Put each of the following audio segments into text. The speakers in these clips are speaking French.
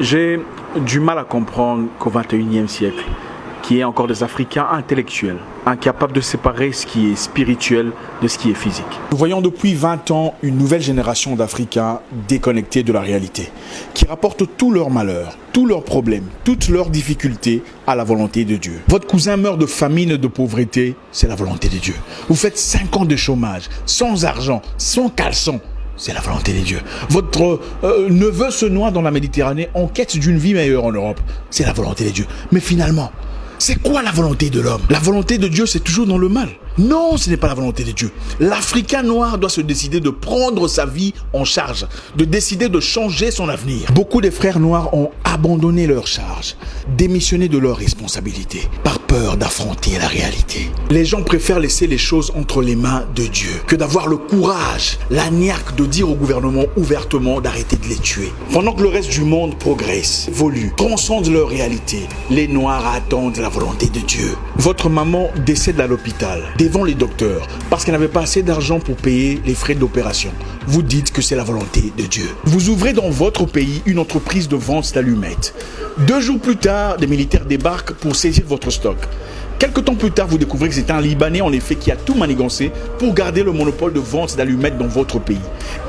J'ai du mal à comprendre qu'au XXIe siècle, qu'il y ait encore des Africains intellectuels, incapables de séparer ce qui est spirituel de ce qui est physique. Nous voyons depuis 20 ans une nouvelle génération d'Africains déconnectés de la réalité, qui rapportent tous leurs malheurs, tous leurs problèmes, toutes leurs difficultés à la volonté de Dieu. Votre cousin meurt de famine et de pauvreté, c'est la volonté de Dieu. Vous faites 5 ans de chômage, sans argent, sans caleçon, c'est la volonté de Dieu. Votre neveu se noie dans la Méditerranée en quête d'une vie meilleure en Europe, c'est la volonté de Dieu. Mais finalement, c'est quoi la volonté de l'homme? La volonté de Dieu, c'est toujours dans le mal. Non, ce n'est pas la volonté de Dieu. L'Africain noir doit se décider de prendre sa vie en charge, de décider de changer son avenir. Beaucoup de frères noirs ont abandonné leur charge, démissionné de leurs responsabilités, par peur d'affronter la réalité. Les gens préfèrent laisser les choses entre les mains de Dieu que d'avoir le courage, la niaque de dire au gouvernement ouvertement d'arrêter de les tuer. Pendant que le reste du monde progresse, évolue, transcende leur réalité, les Noirs attendent la volonté de Dieu. Votre maman décède à l'hôpital, devant les docteurs, parce qu'elle n'avait pas assez d'argent pour payer les frais d'opération. Vous dites que c'est la volonté de Dieu. Vous ouvrez dans votre pays une entreprise de vente d'allumettes. 2 jours plus tard, des militaires débarquent pour saisir votre stock. Quelque temps plus tard, vous découvrez que c'est un Libanais en effet qui a tout manigancé pour garder le monopole de vente d'allumettes dans votre pays.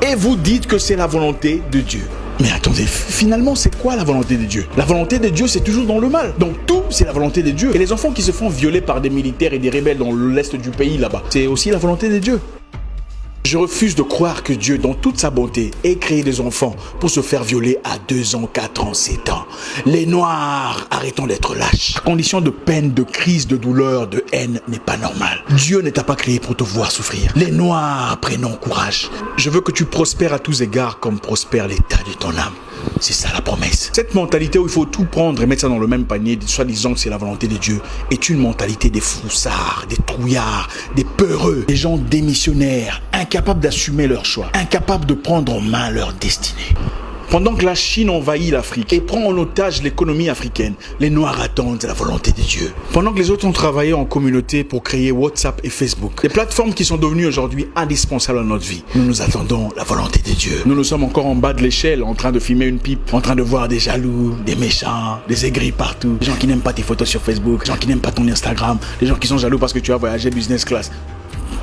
Et vous dites que c'est la volonté de Dieu. Mais attendez, finalement, c'est quoi la volonté de Dieu? La volonté de Dieu, c'est toujours dans le mal. Donc tout, c'est la volonté de Dieu. Et les enfants qui se font violer par des militaires et des rebelles dans l'est du pays, là-bas, c'est aussi la volonté de Dieu. Je refuse de croire que Dieu, dans toute sa bonté, ait créé des enfants pour se faire violer à 2 ans, 4 ans, 7 ans. Les Noirs, arrêtons d'être lâches. La condition de peine, de crise, de douleur, de haine n'est pas normale. Dieu ne t'a pas créé pour te voir souffrir. Les Noirs, prenons courage. Je veux que tu prospères à tous égards comme prospère l'état de ton âme. C'est ça la promesse. Cette mentalité où il faut tout prendre et mettre ça dans le même panier, soi-disant que c'est la volonté de Dieu, est une mentalité des froussards, des trouillards, des peureux, des gens démissionnaires, incapables d'assumer leur choix, incapables de prendre en main leur destinée. Pendant que la Chine envahit l'Afrique et prend en otage l'économie africaine, les Noirs attendent la volonté de Dieu. Pendant que les autres ont travaillé en communauté pour créer WhatsApp et Facebook, des plateformes qui sont devenues aujourd'hui indispensables à notre vie, nous attendons la volonté de Dieu. Nous sommes encore en bas de l'échelle, en train de fumer une pipe, en train de voir des jaloux, des méchants, des aigris partout, des gens qui n'aiment pas tes photos sur Facebook, des gens qui n'aiment pas ton Instagram, des gens qui sont jaloux parce que tu as voyagé business class.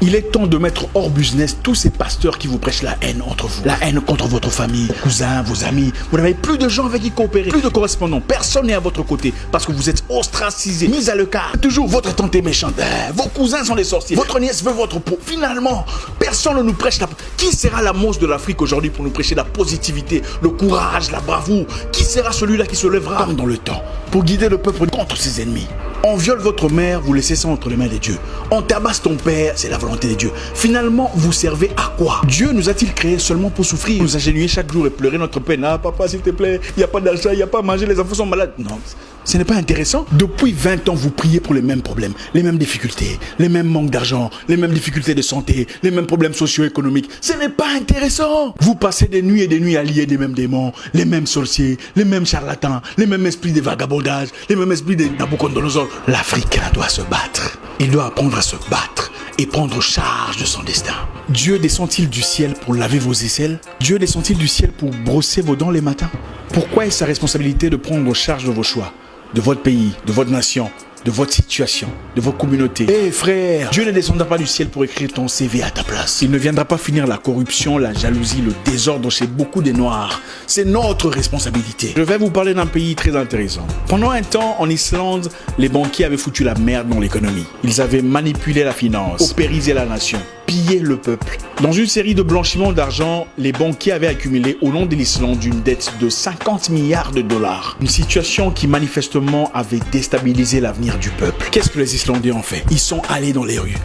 Il est temps de mettre hors business tous ces pasteurs qui vous prêchent la haine entre vous. La haine contre votre famille, cousins, vos amis. Vous n'avez plus de gens avec qui coopérer, plus de correspondants. Personne n'est à votre côté parce que vous êtes ostracisés, mis à l'écart. Toujours votre tante est méchante. Vos cousins sont des sorciers. Votre nièce veut votre peau. Finalement, personne ne nous prêche la... Qui sera la monstre de l'Afrique aujourd'hui pour nous prêcher la positivité, le courage, la bravoure? Qui sera celui-là qui se lèvera comme dans le temps pour guider le peuple contre ses ennemis? On viole votre mère, vous laissez ça entre les mains de Dieu. On tabasse ton père, c'est la volonté de Dieu. Finalement, vous servez à quoi? Dieu nous a-t-il créés seulement pour souffrir, nous agenouiller chaque jour et pleurer notre peine? Ah papa, s'il te plaît, il n'y a pas d'argent, il n'y a pas à manger, les enfants sont malades. Non, ce n'est pas intéressant. Depuis 20 ans, vous priez pour les mêmes problèmes, les mêmes difficultés, les mêmes manques d'argent, les mêmes difficultés de santé, les mêmes problèmes socio-économiques. Ce n'est pas intéressant. Vous passez des nuits et des nuits à lier des mêmes démons, les mêmes sorciers, les mêmes charlatans, les mêmes esprits de vagabondage, les mêmes esprits de Nabucodonosor. L'Africain doit se battre. Il doit apprendre à se battre et prendre charge de son destin. Dieu descend-il du ciel pour laver vos aisselles? Dieu descend-il du ciel pour brosser vos dents les matins? Pourquoi est-ce sa responsabilité de prendre charge de vos choix, de votre pays, de votre nation, de votre situation, de vos communautés? Eh frère, Dieu ne descendra pas du ciel pour écrire ton CV à ta place. Il ne viendra pas finir la corruption, la jalousie, le désordre chez beaucoup des Noirs. C'est notre responsabilité. Je vais vous parler d'un pays très intéressant. Pendant un temps, en Islande, les banquiers avaient foutu la merde dans l'économie. Ils avaient manipulé la finance, paupérisé la nation, pillé le peuple. Dans une série de blanchiments d'argent, les banquiers avaient accumulé au nom de l'Islande une dette de 50 milliards de dollars. Une situation qui manifestement avait déstabilisé l'avenir du peuple. Qu'est-ce que les Islandais ont fait? Ils sont allés dans les rues.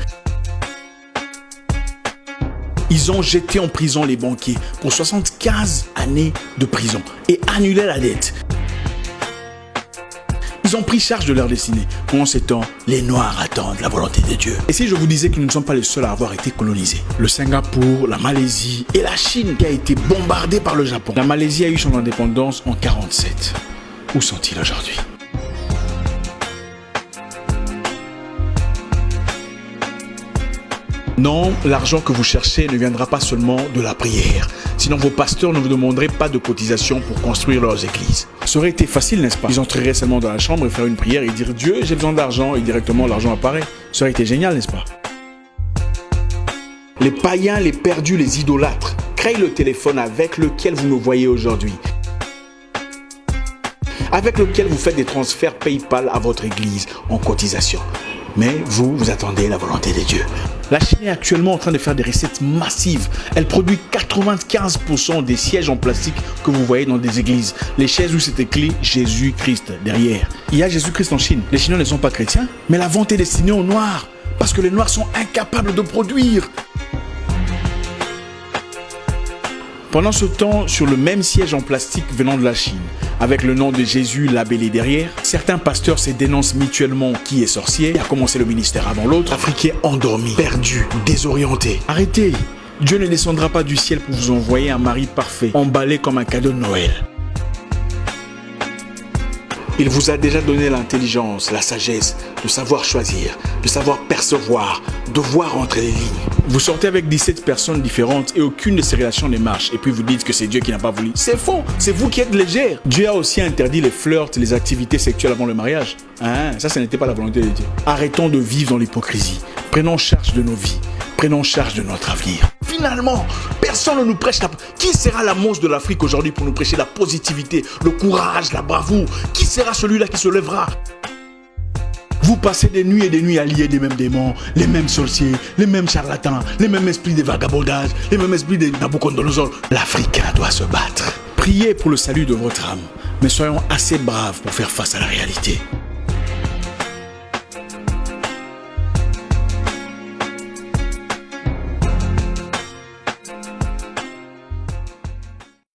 Ils ont jeté en prison les banquiers pour 75 années de prison et annulé la dette. Ils ont pris charge de leur destinée. Pendant ce temps, les Noirs attendent la volonté de Dieu. Et si je vous disais que nous ne sommes pas les seuls à avoir été colonisés? Le Singapour, la Malaisie et la Chine qui a été bombardée par le Japon. La Malaisie a eu son indépendance en 1947. Où sont-ils aujourd'hui? Non, l'argent que vous cherchez ne viendra pas seulement de la prière. Sinon, vos pasteurs ne vous demanderaient pas de cotisation pour construire leurs églises. Ça aurait été facile, n'est-ce pas? Ils entreraient seulement dans la chambre et faire une prière et dire « Dieu, j'ai besoin d'argent » et directement l'argent apparaît. Ça aurait été génial, n'est-ce pas? Les païens, les perdus, les idolâtres créent le téléphone avec lequel vous nous voyez aujourd'hui, avec lequel vous faites des transferts PayPal à votre église en cotisation. Mais vous attendez la volonté de Dieu. La Chine est actuellement en train de faire des recettes massives. Elle produit 95% des sièges en plastique que vous voyez dans des églises. Les chaises où c'est écrit Jésus-Christ derrière. Il y a Jésus-Christ en Chine. Les Chinois ne sont pas chrétiens, mais la vente est destinée aux Noirs. Parce que les Noirs sont incapables de produire. Pendant ce temps, sur le même siège en plastique venant de la Chine, avec le nom de Jésus labellé derrière, certains pasteurs se dénoncent mutuellement qui est sorcier, qui a commencé le ministère avant l'autre, Africains endormis, perdus, désorientés. Arrêtez! Dieu ne descendra pas du ciel pour vous envoyer un mari parfait, emballé comme un cadeau de Noël. Il vous a déjà donné l'intelligence, la sagesse, de savoir choisir, de savoir percevoir, de voir entre les lignes. Vous sortez avec 17 personnes différentes et aucune de ces relations ne marche. Et puis vous dites que c'est Dieu qui n'a pas voulu. C'est faux, c'est vous qui êtes légère. Dieu a aussi interdit les flirts, les activités sexuelles avant le mariage. Ça n'était pas la volonté de Dieu. Arrêtons de vivre dans l'hypocrisie. Prenons charge de nos vies. Prenons charge de notre avenir. Finalement, personne ne nous prêche la... Qui sera la mousse de l'Afrique aujourd'hui pour nous prêcher la positivité, le courage, la bravoure? Qui sera celui-là qui se lèvera? Vous passez des nuits et des nuits à lier des mêmes démons, les mêmes sorciers, les mêmes charlatans, les mêmes esprits de vagabondage, les mêmes esprits de Nabucodonosor. L'Afrique doit se battre. Priez pour le salut de votre âme, mais soyons assez braves pour faire face à la réalité.